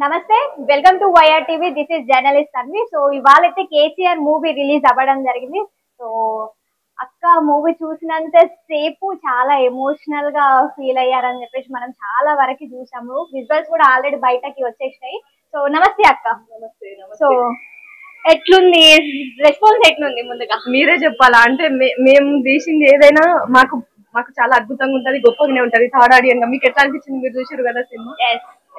నమస్తే, welcome to YR TV. This is journalist Anvi. So ఇవాళైతే KCR movie release అవ్వడం జరిగింది. సో అక్క మూవీ చూసినంత సేపు చాలా ఎమోషనల్ గా ఫీల్ అయ్యారని చెప్పేసి మనం చాలా వరకు చూసాము. విజువల్స్ కూడా ఆల్రెడీ బయటకి వచ్చేసినాయి. సో నమస్తే అక్క. నమస్తే. సో ఎట్లుంది రెస్పాన్స్, ఎట్లుంది ముందుగా మీరే చెప్పాలా? అంటే మేము తీసింది ఏదైనా మాకు మాకు చాలా అద్భుతంగా ఉంటది, గొప్పగానే ఉంటది. థర్డ్ ఆడియన్ గా మీకు ఎట్లా అనిపించింది? మీరు చూసారు కదా సినిమా,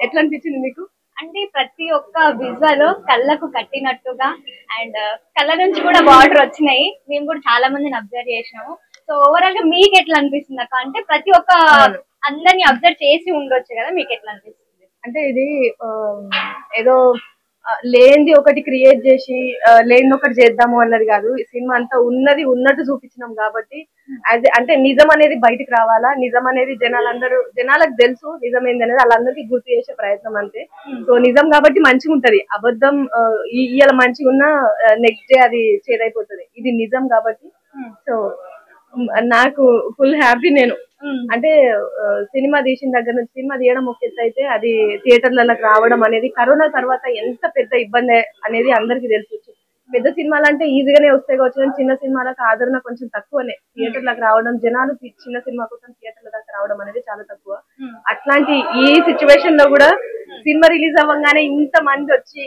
ఎట్లా అనిపించింది మీకు? అంటే ప్రతి ఒక్క విజువల్ కళ్ళకు కట్టినట్టుగా అండ్ కళ్ళ నుంచి కూడా వాటర్ వచ్చినాయి. మేము కూడా చాలా మందిని అబ్జర్వ్ చేసినాము. సో ఓవరాల్ గా మీకు ఎట్లా అనిపిస్తుంది అక్క? అంటే ప్రతి ఒక్క అందరిని అబ్జర్వ్ చేసి ఉండొచ్చు కదా, మీకు ఎట్లా అనిపిస్తుంది? అంటే ఇది ఏదో లేనిది ఒకటి క్రియేట్ చేసి లేనిది ఒకటి చేద్దాము అన్నది కాదు. ఈ సినిమా అంతా ఉన్నది ఉన్నట్టు చూపించినాం కాబట్టి అంటే నిజం అనేది బయటకు రావాలా, నిజం అనేది జనాలకు తెలుసు నిజం ఏందనేది వాళ్ళందరికీ గుర్తు చేసే ప్రయత్నం అంతే. సో నిజం కాబట్టి మంచిగా ఉంటది. అబద్ధం ఇవాళ మంచిగా ఉన్నా నెక్స్ట్ డే అది చేదైపోతుంది. ఇది నిజం కాబట్టి సో నాకు ఫుల్ హ్యాపీ. నేను అంటే సినిమా తీసిన దగ్గర నుంచి, సినిమా తీయడం ఒక ఎత్తు అయితే అది థియేటర్లకు రావడం అనేది కరోనా తర్వాత ఎంత పెద్ద ఇబ్బంది అనేది అందరికీ తెలుసు. పెద్ద సినిమాలు అంటే ఈజీగానే వస్తాయి కావచ్చు, కానీ చిన్న సినిమాలకు ఆదరణ కొంచెం తక్కువనే. థియేటర్లకు రావడం, జనాలు చిన్న సినిమా కోసం థియేటర్ల దాకా రావడం అనేది చాలా తక్కువ. అట్లాంటి ఈ సిచ్యువేషన్ లో కూడా సినిమా రిలీజ్ అవ్వగానే ఇంత మంది వచ్చి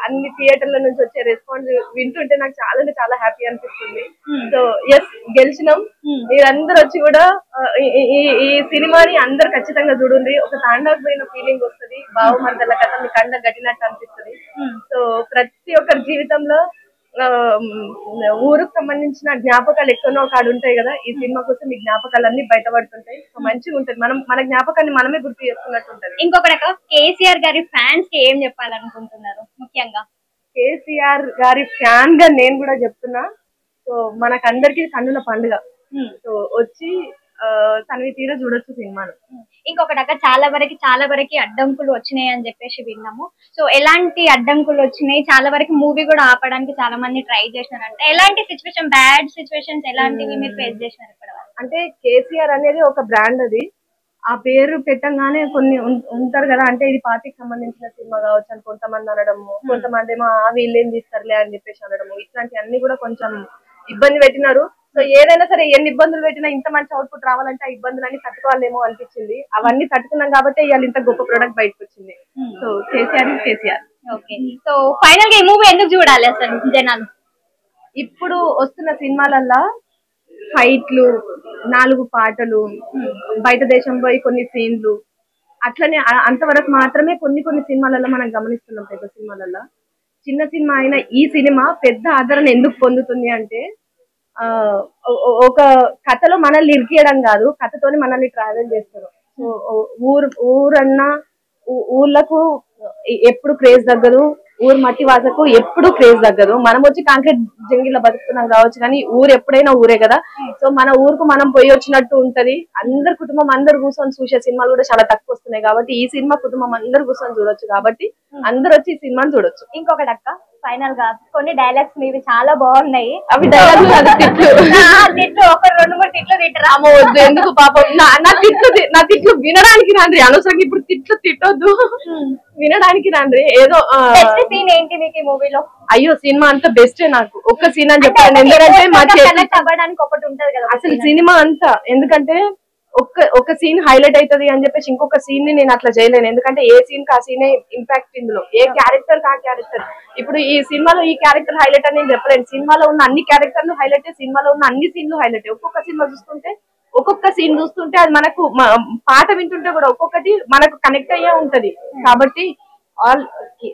అన్ని థియేటర్ల నుంచి వచ్చే రెస్పాన్స్ వింటుంటే నాకు చాలా అంటే చాలా హ్యాపీ అనిపిస్తుంది. సో ఎస్, గెలిచినాం. మీరందరూ వచ్చి కూడా ఈ సినిమాని అందరు ఖచ్చితంగా చూడండి. ఒక తాండవమైన ఫీలింగ్ వస్తుంది. బావమర్దల కథ మీ కండ గట్టినట్టు అనిపిస్తుంది. సో ప్రతి ఒక్కరి జీవితంలో ఊరుకు సంబంధించిన జ్ఞాపకాలు ఎక్కడో కాడు ఉంటాయి కదా. ఈ సినిమా కోసం ఈ జ్ఞాపకాలన్నీ బయటపడుతుంటాయి. సో మంచిగా ఉంటది. మన జ్ఞాపకాన్ని మనమే గుర్తు చేసుకున్నట్టు ఉంటది. ఇంకొకటి కేసీఆర్ గారి ఫ్యాన్స్ కి ఏం చెప్పాలనుకుంటున్నారు? ముఖ్యంగా కేసీఆర్ గారి ఫ్యాన్ గా నేను కూడా చెప్తున్నా. సో మనకందరికి కన్నుల పండుగ. సో వచ్చి తనవి తీర చూడొచ్చు సినిమాను. ఇంకొకటి అక్క, చాలా వరకు అడ్డంకులు వచ్చినాయి అని చెప్పేసి విన్నాము. సో ఎలాంటి అడ్డంకులు వచ్చినాయి? చాలా వరకు మూవీ కూడా ఆపడానికి చాలా మంది ట్రై చేసినారంటే ఎలాంటి సిచ్యువేషన్, బ్యాడ్ సిచ్యువేషన్స్ ఎలాంటివి మీరు ఫేస్ చేసినారు ఇక్కడ? అంటే కేసీఆర్ అనేది ఒక బ్రాండ్. అది ఆ పేరు పెట్టంగానే కొన్ని ఉంటారు కదా, అంటే ఇది పార్టీకి సంబంధించిన సినిమా కావచ్చు అని కొంతమంది అనడము, కొంతమంది ఏమో వీళ్ళేం తీస్తారులే అని చెప్పేసి అనడము, ఇట్లాంటి అన్ని కూడా కొంచెం ఇబ్బంది పెట్టినారు. సో ఏదైనా సరే ఎన్ని ఇబ్బందులు పెట్టినా ఇంత మంచి అవుట్పుట్ రావాలంటే ఆ ఇబ్బందులన్నీ తట్టుకోవాలేమో అనిపించింది. అవన్నీ తట్టుకున్నాం కాబట్టి ఇవాళ ఇంత గొప్ప ప్రొడక్ట్ బయటకు వచ్చింది. So KCR. Okay, so final గా ఈ మూవీ ఎందుకు చూడాలి అసలు జనాలు? ఇప్పుడు వస్తున్న సినిమాలల్లా ఫైట్లు, 4 పాటలు, బయట దేశం పోయి కొన్ని సీన్లు, అట్లనే అంతవరకు మాత్రమే కొన్ని సినిమాలలో మనం గమనిస్తున్నాం. పెద్ద సినిమాలలో చిన్న సినిమా అయినా ఈ సినిమా పెద్ద ఆదరణ ఎందుకు పొందుతుంది అంటే ఒక కథలో మనల్ని ఇరికియడం కాదు, కథతోని మనల్ని ట్రావెల్ చేస్తారు. సో ఊరన్నా ఊర్లకు ఎప్పుడు క్రేజ్ తగ్గదు, ఊరు మట్టి వాసకు ఎప్పుడు క్రేజ్ తగ్గదు. మనం వచ్చి కాంక్రీట్ జంగిల్లో బతుకుతున్నాం కావచ్చు, కానీ ఊరు ఎప్పుడైనా ఊరే కదా. సో మన ఊరుకు మనం పోయి వచ్చినట్టు ఉంటది. అందరు కుటుంబం అందరు కూర్చొని చూసే సినిమాలు కూడా చాలా తక్కువ వస్తున్నాయి కాబట్టి ఈ సినిమా కుటుంబం అందరు కూర్చొని చూడొచ్చు కాబట్టి అందరు వచ్చి ఈ సినిమాని చూడొచ్చు. ఇంకొకటి అక్క, ఫైనల్ గా కొన్ని డైలాగ్స్ మీవి చాలా బాగున్నాయి. అవి డైలాగ్లు తిట్లు ఒక 2-3 తిట్లు తిట్టరామో వద్దు. ఎందుకు పాపం నా తిట్లు వినడానికి రాండ్రి. అనవసరంగా ఇప్పుడు తిట్టొద్దు, వినడానికి రాండ్రి. ఏదో సీన్ ఏంటి మీకు ఈ మూవీలో? అయ్యో సినిమా అంతా బెస్టే. నాకు ఒక్క సీన్ అని చెప్పాను, ఎందుకంటే అవ్వడానికి ఒకటి ఉంటది కదా అసలు సినిమా అంతా. ఎందుకంటే ఒక సీన్ హైలైట్ అవుతుంది అని చెప్పేసి ఇంకొక సీన్ ని నేను అట్లా చేయలేను. ఎందుకంటే ఏ సీన్ కి ఆ సీనే ఇంపాక్ట్, ఇందులో ఏ క్యారెక్టర్ కి ఆ క్యారెక్టర్. ఇప్పుడు ఈ సినిమాలో ఈ క్యారెక్టర్ హైలైట్ అని నేను చెప్పలేను. సినిమాలో ఉన్న అన్ని క్యారెక్టర్లు హైలైట్, సినిమాలో ఉన్న అన్ని సీన్లు హైలైట్. ఒక్కొక్క సినిమా చూస్తుంటే, ఒక్కొక్క సీన్ చూస్తుంటే అది మనకు పాట వింటుంటే కూడా ఒక్కొక్కటి మనకు కనెక్ట్ అయ్యే ఉంటది. కాబట్టి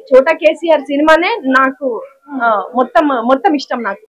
చోటా కేసీఆర్ సినిమానే నాకు మొత్తం ఇష్టం నాకు.